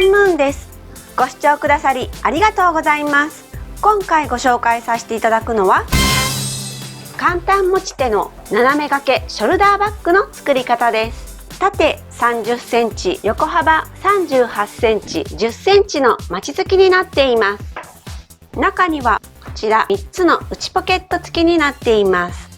ンムーンです。ご視聴くださりありがとうございます。今回ご紹介させていただくのは簡単持ち手の斜め掛けショルダーバッグの作り方です。縦30センチ、横幅38センチ、10センチのまち付きになっています。中にはこちら3つの内ポケット付きになっています。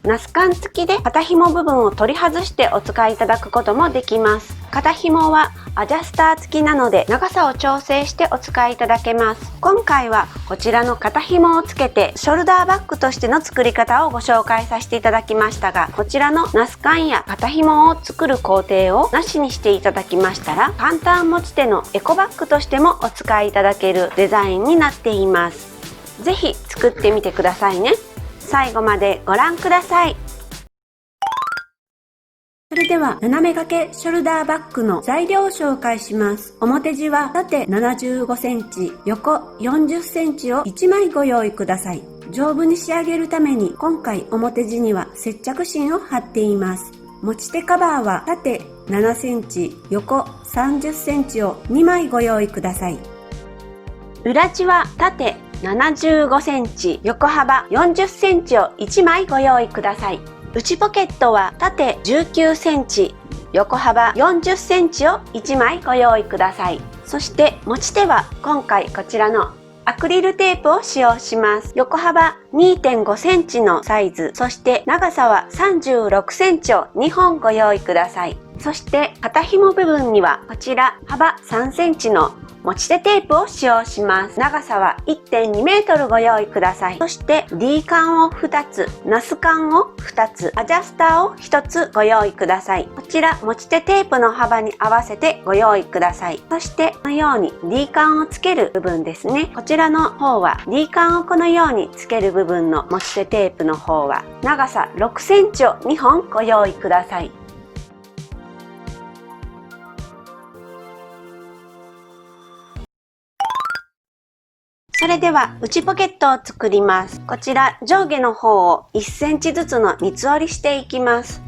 ナスカン付きで肩紐部分を取り外してお使いいただくこともできます。肩紐はアジャスター付きなので長さを調整してお使いいただけます。今回はこちらの肩紐をつけてショルダーバッグとしての作り方をご紹介させていただきましたが、こちらのナスカンや肩紐を作る工程をなしにしていただきましたら、簡単持ち手のエコバッグとしてもお使いいただけるデザインになっています。ぜひ作ってみてくださいね。最後までご覧ください。それでは斜め掛けショルダーバッグの材料を紹介します。表地は縦75センチ、横40センチを1枚ご用意ください。丈夫に仕上げるために今回表地には接着芯を貼っています。持ち手カバーは縦7センチ、横30センチを2枚ご用意ください。裏地は縦75センチ、横幅40センチを1枚ご用意ください。内ポケットは縦19センチ、横幅40センチを1枚ご用意ください。そして持ち手は今回こちらのアクリルテープを使用します。横幅 2.5 センチのサイズ、そして長さは36センチを2本ご用意ください。そして肩紐部分にはこちら幅3センチの持ち手テープを使用します。長さは 1.2 メートルご用意ください。そして D 缶を2つ、ナス缶を2つ、アジャスターを1つご用意ください。こちら持ち手テープの幅に合わせてご用意ください。そしてこのように D 缶をつける部分ですね。こちらの方は D 缶をこのようにつける部分の持ち手テープの方は長さ6センチを2本ご用意ください。それでは内ポケットを作ります。こちら上下の方を1センチずつの三つ折りしていきます。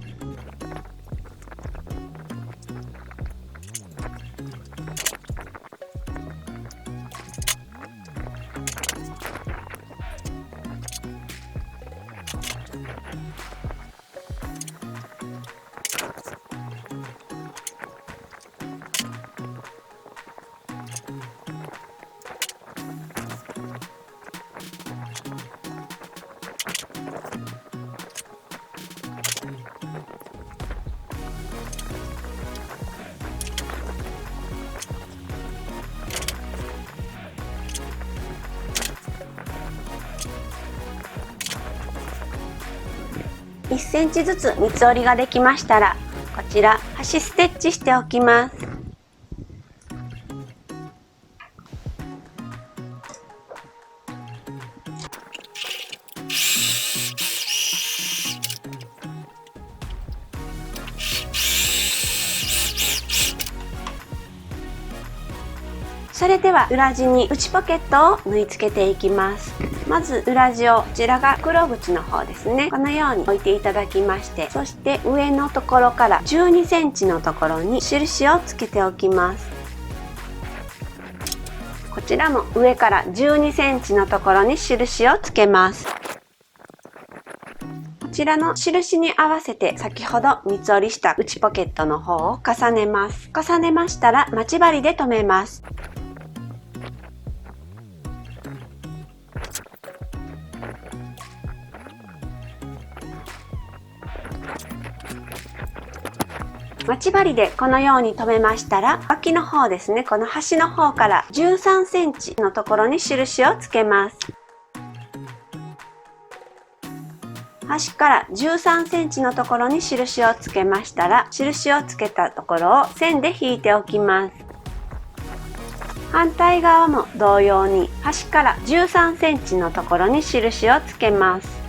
1センチずつ三つ折りができましたら、こちら端ステッチしておきます。それでは裏地に内ポケットを縫い付けていきます。まず裏地を、こちらが袋口の方ですね、このように置いていただきまして、そして上のところから12センチのところに印をつけておきます。こちらも上から12センチのところに印をつけます。こちらの印に合わせて先ほど三つ折りした内ポケットの方を重ねます。重ねましたら待ち針で留めます。待ち針でこのように留めましたら、脇の方ですね、この端の方から13センチのところに印をつけます。端から13センチのところに印をつけましたら、印をつけたところを線で引いておきます。反対側も同様に端から13センチのところに印をつけます。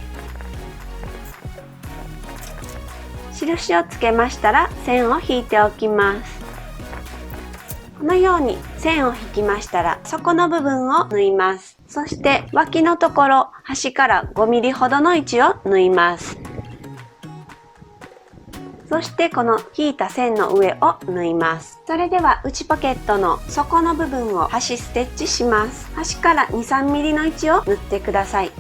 印をつけましたら線を引いておきます。このように線を引きましたら底の部分を縫います。そして脇のところ端から5ミリほどの位置を縫います。そそしてこの引いた線の上を縫います。それでは内ポケットの底の部分を端ステッチします。端から 2、3 ミリの位置を縫ってください。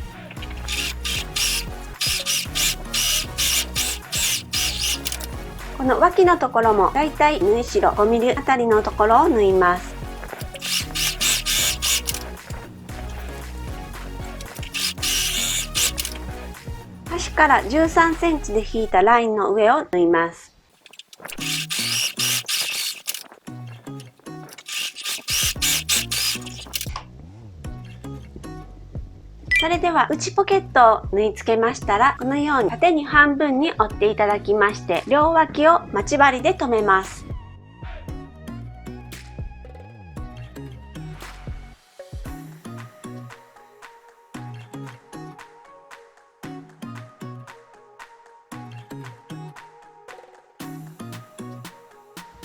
この脇のところもだいたい縫い代5ミリあたりのところを縫います。端から13センチで引いたラインの上を縫います。それでは内ポケットを縫い付けましたら、このように縦に半分に折っていただきまして、両脇を待ち針で留めます。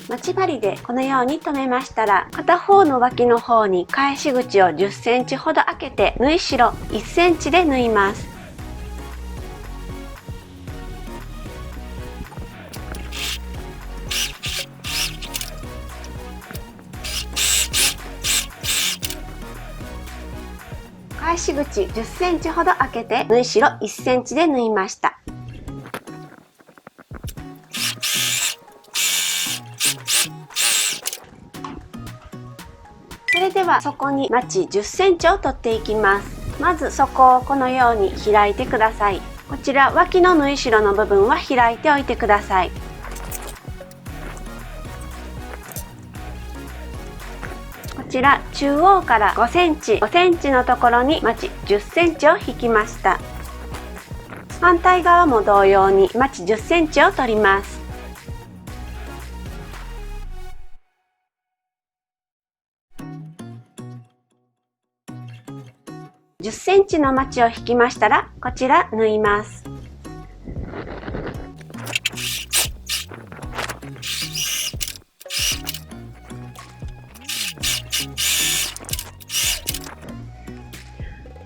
待ち針でこのように留めましたら、片方の脇の方に返し口を10センチほど開けて、縫い代1センチで縫います。返し口10センチほど開けて、縫い代1センチで縫いました。それでは底にまち10センチを取っていきます。まず底をこのように開いてください。こちら脇の縫い代の部分は開いておいてください。こちら中央から5センチのところにまち10センチを引きました。反対側も同様にまち10センチを取ります。10センチのまちを引きましたら、こちら縫います。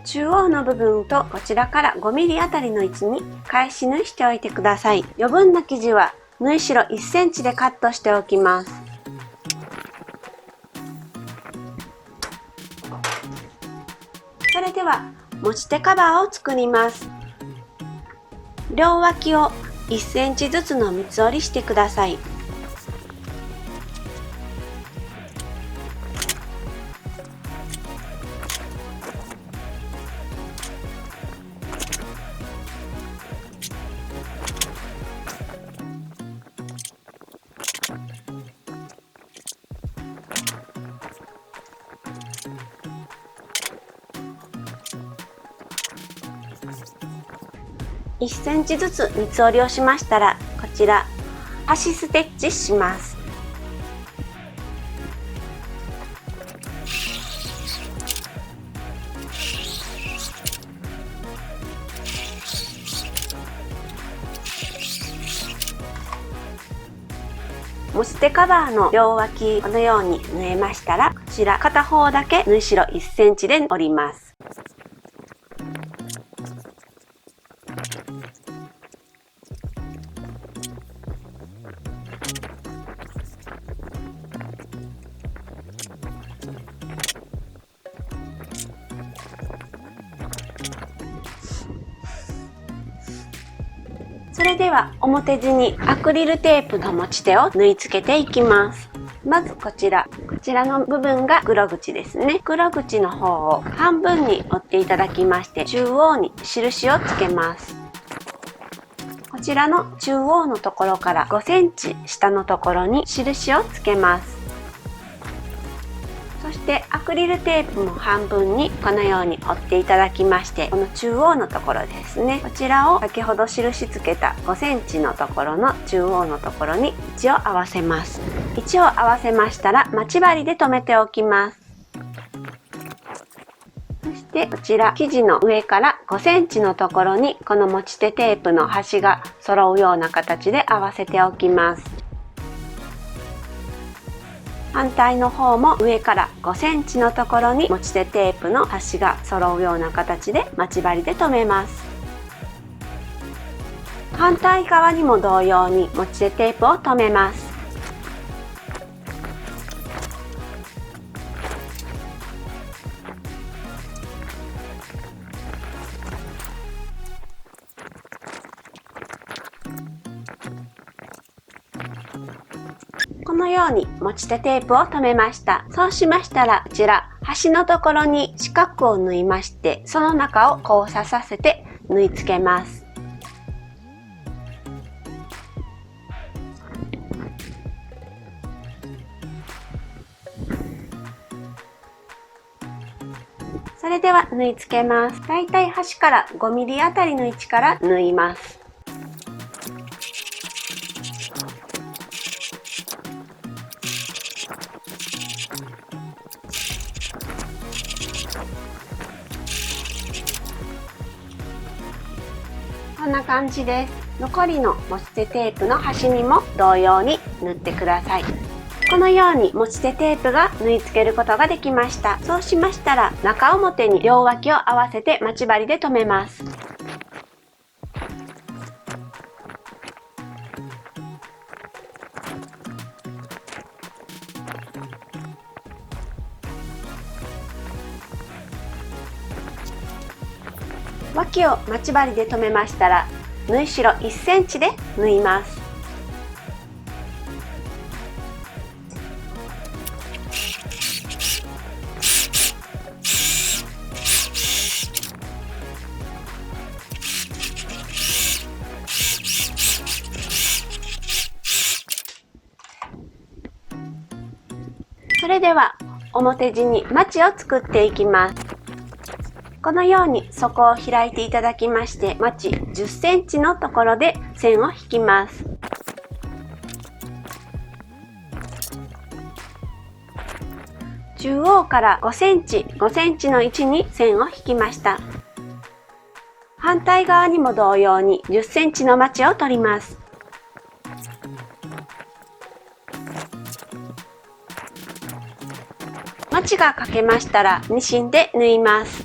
中央の部分とこちらから5ミリあたりの位置に返し縫いしておいてください。余分な生地は縫い代1センチでカットしておきます。それでは持ち手カバーを作ります。両脇を1センチずつの三つ折りしてください。1センチずつ三つ折りをしましたら、こちら端ステッチします。持ち手カバーの両脇このように縫えましたら、こちら片方だけ縫い代1センチで折ります。それでは表地にアクリルテープの持ち手を縫い付けていきます。まずこちらの部分が黒口ですね。黒口の方を半分に折っていただきまして、中央に印をつけます。こちらの中央のところから5センチ下のところに印をつけます。そしてアクリルテープも半分にこのように折っていただきまして、この中央のところですね、こちらを先ほど印つけた5センチのところの中央のところに位置を合わせます。位置を合わせましたら待ち針で留めておきます。そしてこちら生地の上から5センチのところにこの持ち手テープの端が揃うような形で合わせておきます。反対の方も上から5センチのところに持ち手テープの端が揃うような形で待ち針で留めます。反対側にも同様に持ち手テープを留めます。このように持ち手テープを留めました。そうしましたら、こちら端のところに四角を縫いまして、その中を交差させて縫い付けます。それでは縫い付けます。だいたい端から5ミリあたりの位置から縫います。こんな感じです。残りの持ち手テープの端にも同様に縫ってください。このように持ち手テープが縫い付けることができました。そうしましたら、中表に両脇を合わせて待ち針で留めます。脇を待ち針で留めましたら、縫い代1センチで縫います。それでは表地にまちを作っていきます。このように底を開いていただきまして、まち10センチのところで線を引きます。中央から5センチ、5センチの位置に線を引きました。反対側にも同様に10センチのまちを取ります。まちが書けましたらミシンで縫います。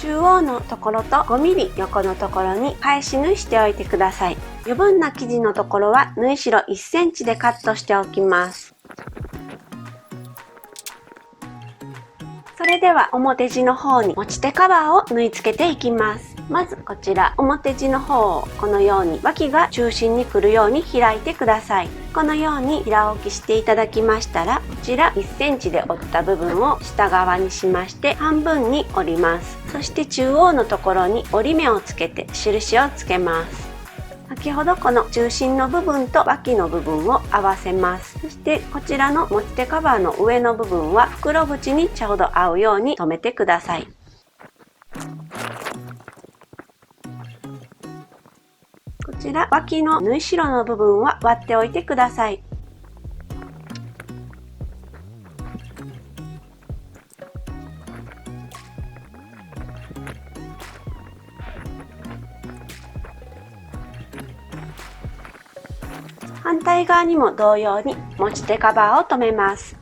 中央のところと5ミリ横のところに返し縫いしておいてください。余分な生地のところは縫い代1センチでカットしておきます。それでは表地の方に持ち手カバーを縫い付けていきます。まずこちら表地の方をこのように脇が中心に来るように開いてください。このように平置きしていただきましたら、こちら1センチで折った部分を下側にしまして半分に折ります。そして中央のところに折り目をつけて印をつけます。先ほどこの中心の部分と脇の部分を合わせます。そしてこちらの持ち手カバーの上の部分は袋縁にちょうど合うように留めてください。こちら脇の縫い代の部分は割っておいてください。反対側にも同様に持ち手カバーを留めます。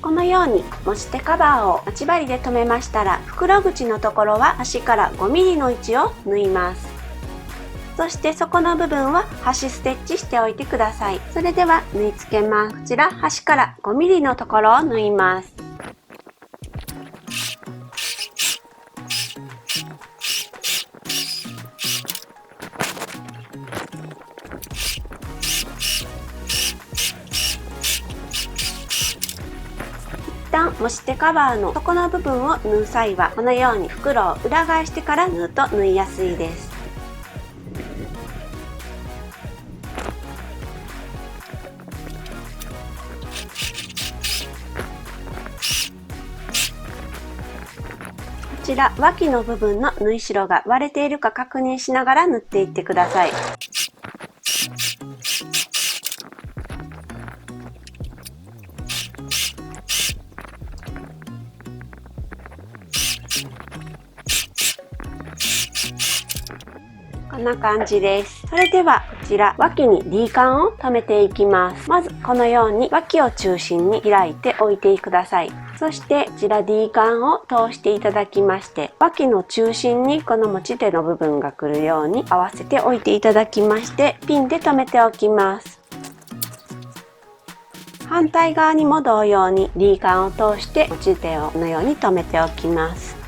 このように持ち手カバーを待ち針で留めましたら、袋口のところは端から 5mm の位置を縫います。そして底の部分は端ステッチしておいてください。それでは縫い付けます。こちら端から 5mm のところを縫います。一旦持ち手カバーの底の部分を縫う際はこのように袋を裏返してから縫うと縫いやすいです。こちら脇の部分の縫い代が割れているか確認しながら縫っていってください。んな感じです。それではこちら脇に D カンを留めていきます。まずこのように脇を中心に開いておいてください。そしてこちら D カンを通していただきまして、脇の中心にこの持ち手の部分が来るように合わせておいていただきまして、ピンで留めておきます。反対側にも同様に D カンを通して持ち手をこのように留めておきます。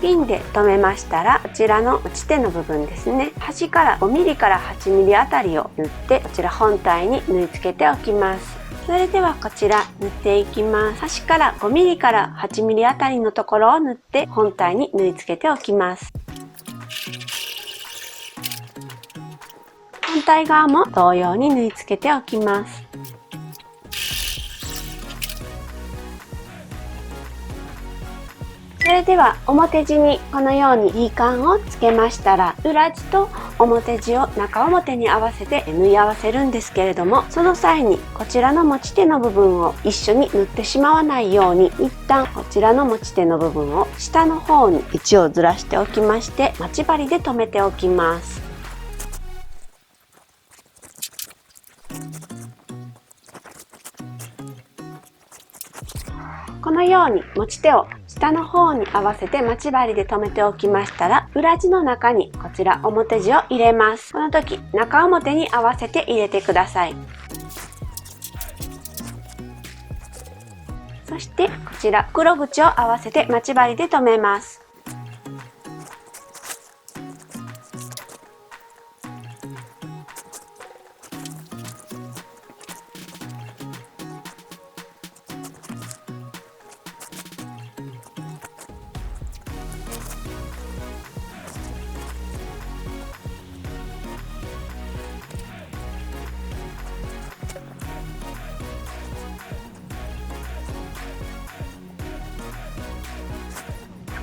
ピンで留めましたら、こちらの持ち手の部分ですね、端から 5mm から 8mm あたりを縫って、こちら本体に縫い付けておきます。それではこちら縫っていきます。端から 5mm から 8mm あたりのところを縫って本体に縫い付けておきます。反対側も同様に縫い付けておきます。それでは表地にこのように D カンをつけましたら、裏地と表地を中表に合わせて縫い合わせるんですけれども、その際にこちらの持ち手の部分を一緒に縫ってしまわないように、一旦こちらの持ち手の部分を下の方に位置をずらしておきまして、待ち針で留めておきます。このように持ち手を下の方に合わせて待ち針で留めておきましたら、裏地の中にこちら表地を入れます。この時中表に合わせて入れてください。そしてこちら袋口を合わせて待ち針で留めます。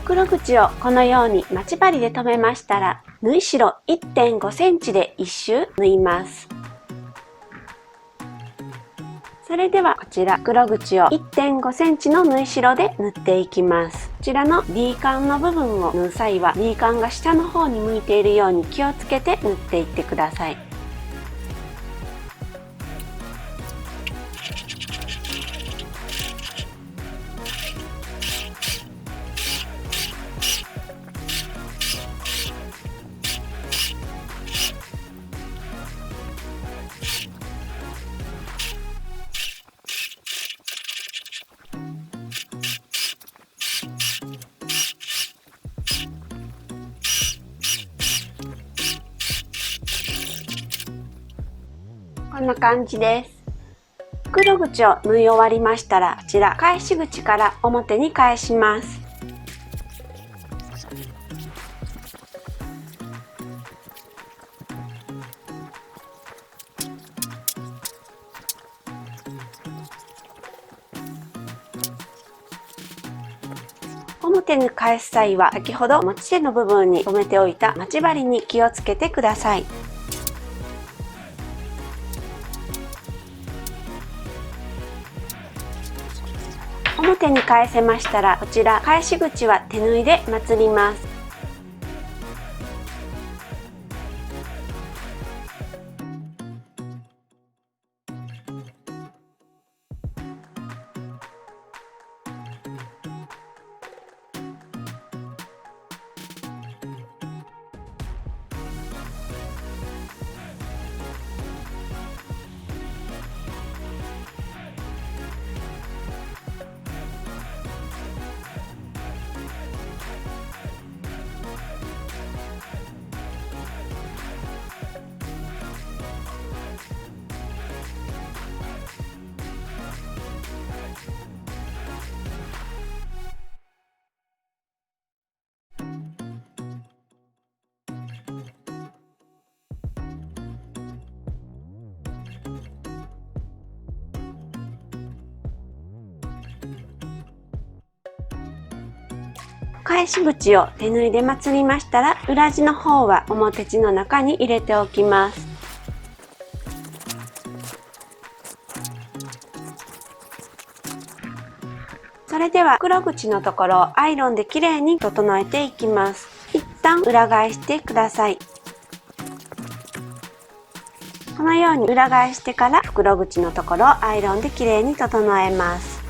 袋口をこのように待ち針で留めましたら、縫い代 1.5 センチで1周縫います。それではこちら袋口を 1.5 センチの縫い代で縫っていきます。こちらの D カンの部分を縫う際は D カンが下の方に向いているように気をつけて縫っていってください。こんな感じです。袋口を縫い終わりましたら、こちら返し口から表に返します。表に返す際は先ほど持ち手の部分に留めておいた待ち針に気をつけてください。表に返せましたら、こちら返し口は手縫いでまつります。返し口を手縫いでまつりましたら、裏地の方は表地の中に入れておきます。それでは袋口のところをアイロンできれいに整えていきます。旦裏返してください。このように裏返してから袋口のところをアイロンできれいに整えます。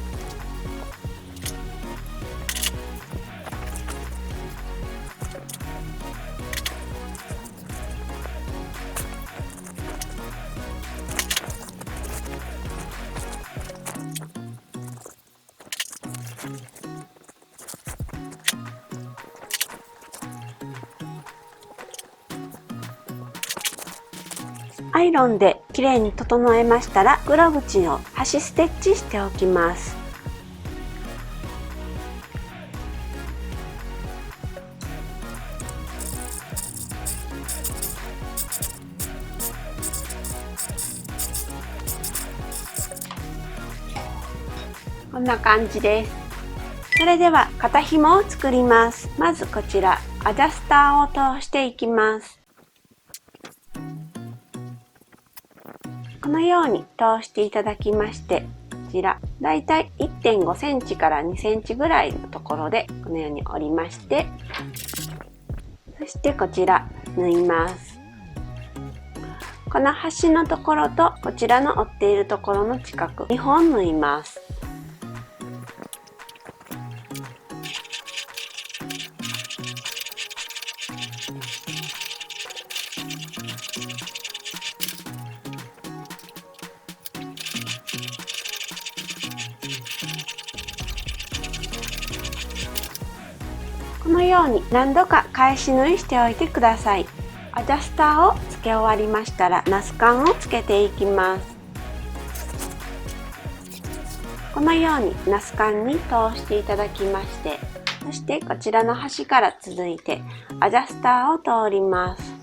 アイロンできれいに整えましたら、袋口を端ステッチしておきます。こんな感じです。それでは肩紐を作ります。まずこちらアジャスターを通していきます。このように通していただきまして、こちらだいたい 1.5 センチから2センチぐらいのところでこのように折りまして、そしてこちら縫います。この端のところとこちらの折っているところの近く2本縫います。このように何度か返し縫いしておいてください。アジャスターを付け終わりましたらナスカンをつけていきます。このようにナスカンに通していただきまして、そしてこちらの端から続いてアジャスターを通ります。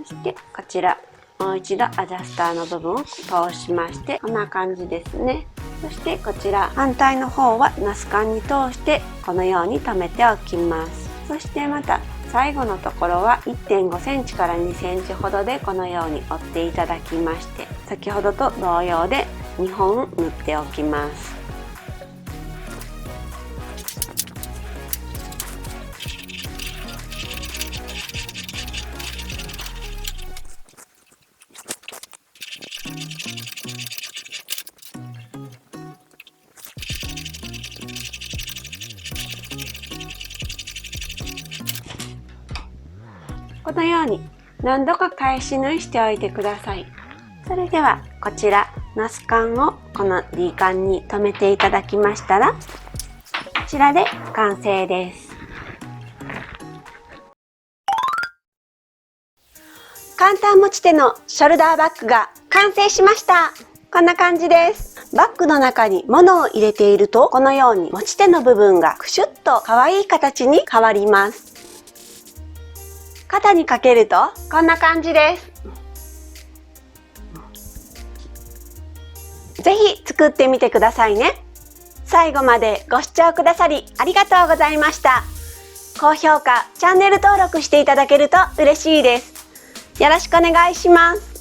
そしてこちらもう一度アジャスターの部分を通しまして、こんな感じですね。そしてこちら反対の方はナスカンに通してこのように留めておきます。そしてまた最後のところは 1.5 センチから2センチほどでこのように折っていただきまして、先ほどと同様で2本縫っておきます。このように何度か返し縫いしておいてください。それではこちらナスカンをこの D カンに留めていただきましたら、こちらで完成です。簡単持ち手のショルダーバッグが完成しました。こんな感じです。バッグの中に物を入れていると、このように持ち手の部分がクシュッと可愛い形に変わります。肩にかけるとこんな感じです。ぜひ作ってみてくださいね。最後までご視聴くださりありがとうございました。高評価、チャンネル登録していただけると嬉しいです。よろしくお願いします。